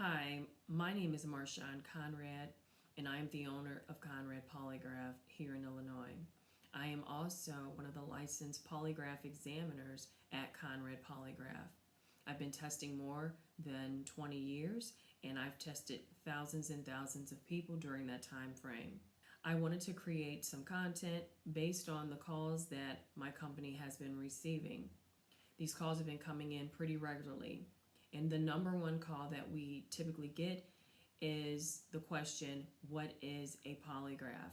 Hi, my name is Marshawn Conrad, and I am the owner of Conrad Polygraph here in Illinois. I am also one of the licensed polygraph examiners at Conrad Polygraph. I've been testing more than 20 years, and I've tested thousands and thousands of people during that time frame. I wanted to create some content based on the calls that my company has been receiving. These calls have been coming in pretty regularly. And the number one call that we typically get is the question, what is a polygraph?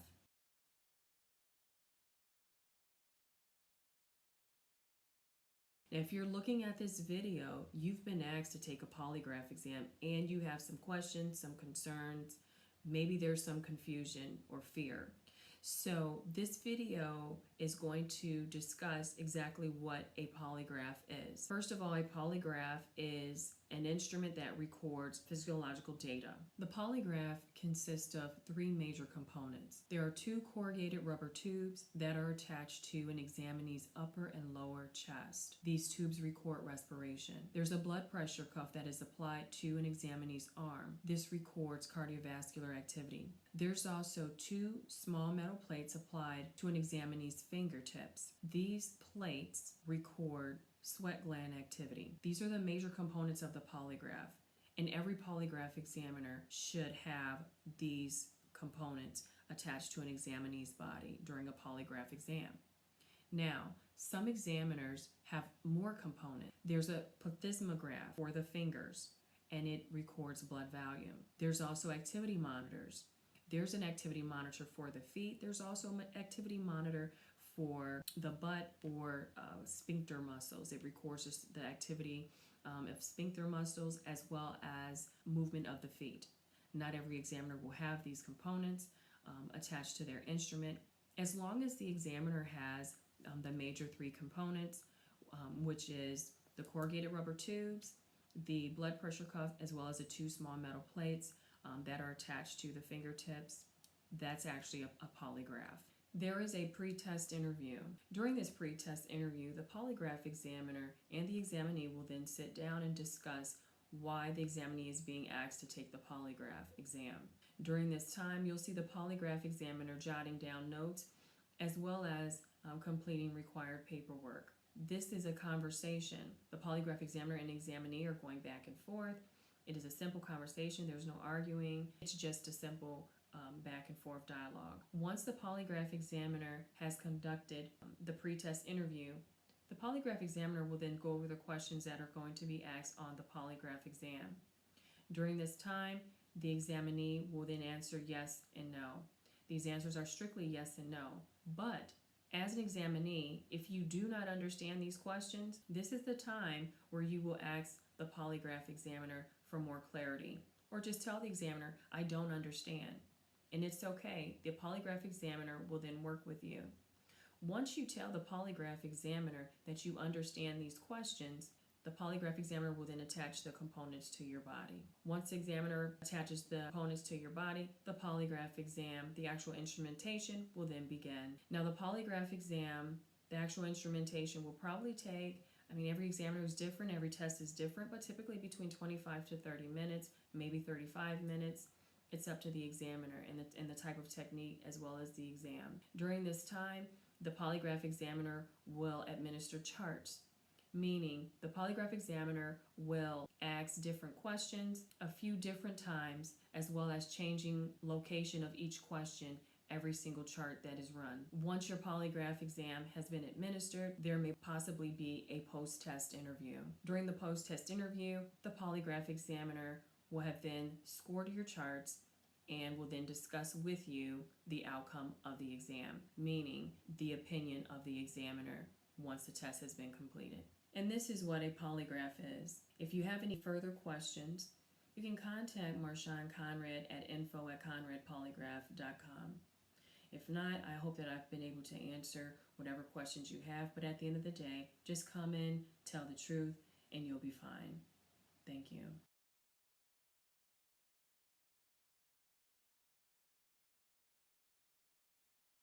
Now, if you're looking at this video, you've been asked to take a polygraph exam and you have some questions, some concerns, maybe there's some confusion or fear. So this video is going to discuss exactly what a polygraph is. First of all, a polygraph is an instrument that records physiological data. The polygraph consists of three major components. There are two corrugated rubber tubes that are attached to an examinee's upper and lower chest. These tubes record respiration. There's a blood pressure cuff that is applied to an examinee's arm. This records cardiovascular activity. There's also two small metal plates applied to an examinee's fingertips. These plates record sweat gland activity. These are the major components of the polygraph, and every polygraph examiner should have these components attached to an examinee's body during a polygraph exam. Now, some examiners have more components. There's a plethysmograph for the fingers, and it records blood volume. There's also activity monitors. There's an activity monitor for the feet. There's also an activity monitor for the butt or sphincter muscles. It records the activity of sphincter muscles as well as movement of the feet. Not every examiner will have these components attached to their instrument. As long as the examiner has the major three components, which is the corrugated rubber tubes, the blood pressure cuff, as well as the two small metal plates that are attached to the fingertips, that's actually a polygraph. There is a pre-test interview. During this pre-test interview, the polygraph examiner and the examinee will then sit down and discuss why the examinee is being asked to take the polygraph exam. During this time, you'll see the polygraph examiner jotting down notes as well as completing required paperwork. This is a conversation. The polygraph examiner and examinee are going back and forth. It is a simple conversation. There's no arguing. It's just a simple back and forth dialogue. Once the polygraph examiner has conducted the pre-test interview, the polygraph examiner will then go over the questions that are going to be asked on the polygraph exam. During this time, the examinee will then answer yes and no. These answers are strictly yes and no. But as an examinee, if you do not understand these questions, this is the time where you will ask the polygraph examiner for more clarity. Or just tell the examiner, I don't understand. And it's okay. The polygraph examiner will then work with you. Once you tell the polygraph examiner that you understand these questions, the polygraph examiner will then attach the components to your body. Once the examiner attaches the components to your body, the polygraph exam, the actual instrumentation, will then begin. Now, the polygraph exam, the actual instrumentation will probably take, every examiner is different, every test is different, but typically between 25 to 30 minutes, maybe 35 minutes. It's up to the examiner and the type of technique as well as the exam. During this time, the polygraph examiner will administer charts, meaning the polygraph examiner will ask different questions a few different times, as well as changing location of each question every single chart that is run. Once your polygraph exam has been administered, there may possibly be a post-test interview. During the post-test interview, the polygraph examiner will have then scored your charts and will then discuss with you the outcome of the exam, meaning the opinion of the examiner once the test has been completed. And this is what a polygraph is. If you have any further questions, you can contact Marshawn Conrad at info@conradpolygraph.com. If not, I hope that I've been able to answer whatever questions you have, but at the end of the day, just come in, tell the truth, and you'll be fine. Thank you.